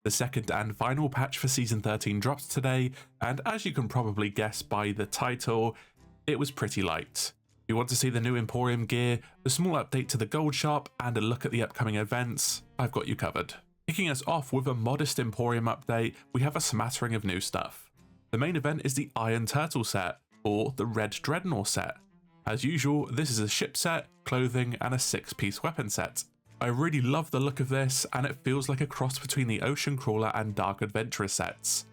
The second and final patch for Season 13 dropped today, and as you can probably guess by the title, it was pretty light. If you want to see the new Emporium gear, a small update to the gold shop, and a look at the upcoming events, I've got you covered. Kicking us off with a modest Emporium update, we have a smattering of new stuff. The main event is the Iron Turtle set, or the Red Dreadnought set. As usual, this is a ship set, clothing, and a 6-piece weapon set. I really love the look of this, and it feels like a cross between the Ocean Crawler and Dark Adventurer sets.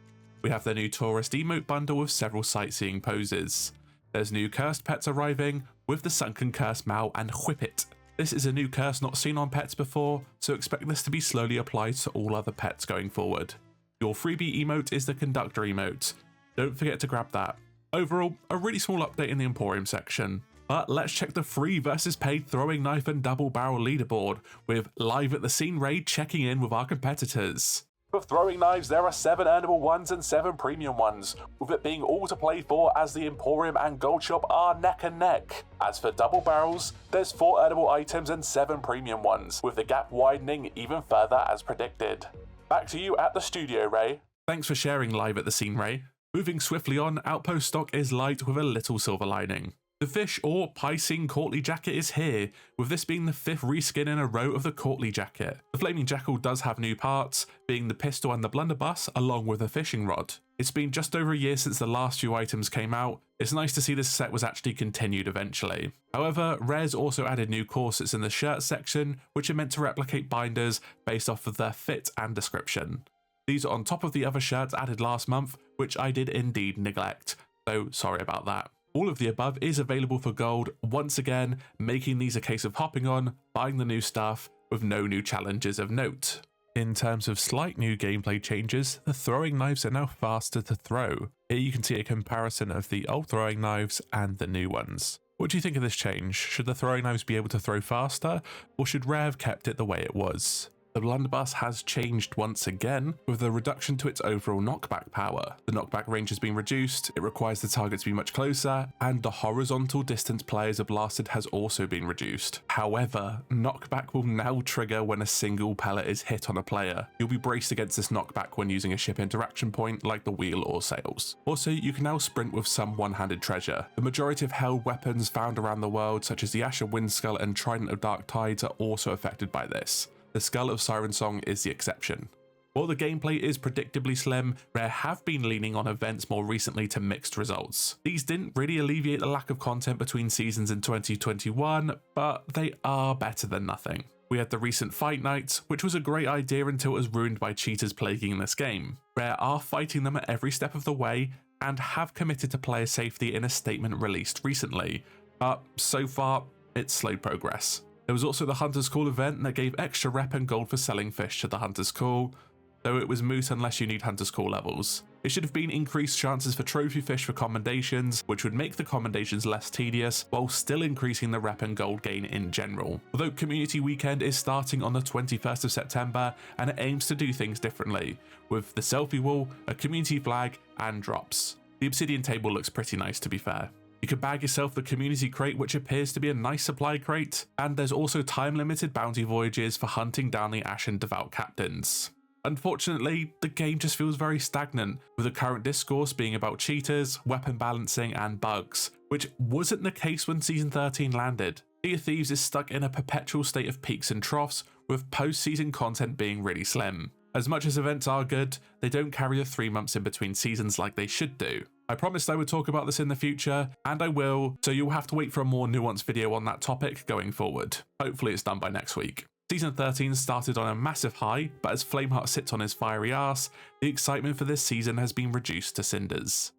We have the new Tourist emote bundle with several sightseeing poses. There's new cursed pets arriving, with the Sunken Curse Mal and Whippet. This is a new curse not seen on pets before, so expect this to be slowly applied to all other pets going forward. Your freebie emote is the Conductor emote. Don't forget to grab that. Overall, a really small update in the Emporium section. But let's check the free versus paid throwing knife and double barrel leaderboard, with Live at the Scene Raid checking in with our competitors. For throwing knives, there are 7 earnable ones and 7 premium ones, with it being all to play for as the Emporium and Gold Shop are neck and neck. As for double barrels, there's 4 earnable items and 7 premium ones, with the gap widening even further as predicted. Back to you at the studio, Ray. Thanks for sharing Live at the Scene, Ray. Moving swiftly on, Outpost stock is light with a little silver lining. The Fish or Piscine Courtly jacket is here, with this being the 5th reskin in a row of the Courtly jacket. The Flaming Jackal does have new parts, being the pistol and the blunderbuss, along with a fishing rod. It's been just over a year since the last few items came out. It's nice to see this set was actually continued eventually. However, Rare's also added new corsets in the shirt section, which are meant to replicate binders based off of their fit and description. These are on top of the other shirts added last month, which I did indeed neglect, so sorry about that. All of the above is available for gold, once again making these a case of hopping on, buying the new stuff, with no new challenges of note. In terms of slight new gameplay changes, the throwing knives are now faster to throw. Here you can see a comparison of the old throwing knives and the new ones. What do you think of this change? Should the throwing knives be able to throw faster, or should Rare have kept it the way it was? The blunderbuss has changed once again, with a reduction to its overall knockback power. The knockback range has been reduced, it requires the target to be much closer, and the horizontal distance players are blasted has also been reduced. However, knockback will now trigger when a single pellet is hit on a player. You'll be braced against this knockback when using a ship interaction point like the wheel or sails. Also, you can now sprint with some one-handed treasure. The majority of held weapons found around the world, such as the Ash of Windskull and Trident of Dark Tides, are also affected by this. The Skull of Siren Song is the exception. While the gameplay is predictably slim, Rare have been leaning on events more recently to mixed results. These didn't really alleviate the lack of content between seasons in 2021, but they are better than nothing. We had the recent Fight Night, which was a great idea until it was ruined by cheaters plaguing this game. Rare are fighting them at every step of the way, and have committed to player safety in a statement released recently, but so far, it's slow progress. There was also the Hunter's Call event that gave extra rep and gold for selling fish to the Hunter's Call, though it was moot unless you need Hunter's Call levels. It should have been increased chances for trophy fish for commendations, which would make the commendations less tedious, while still increasing the rep and gold gain in general. Although Community Weekend is starting on the 21st of September, and it aims to do things differently, with the selfie wall, a community flag, and drops. The obsidian table looks pretty nice, to be fair. You can bag yourself the community crate, which appears to be a nice supply crate, and there's also time-limited bounty voyages for hunting down the Ashen Devout Captains. Unfortunately, the game just feels very stagnant, with the current discourse being about cheaters, weapon balancing, and bugs, which wasn't the case when Season 13 landed. Sea of Thieves is stuck in a perpetual state of peaks and troughs, with post-season content being really slim. As much as events are good, they don't carry the 3 months in between seasons like they should do. I promised I would talk about this in the future, and I will, so you'll have to wait for a more nuanced video on that topic going forward. Hopefully it's done by next week. Season 13 started on a massive high, but as Flameheart sits on his fiery ass, the excitement for this season has been reduced to cinders.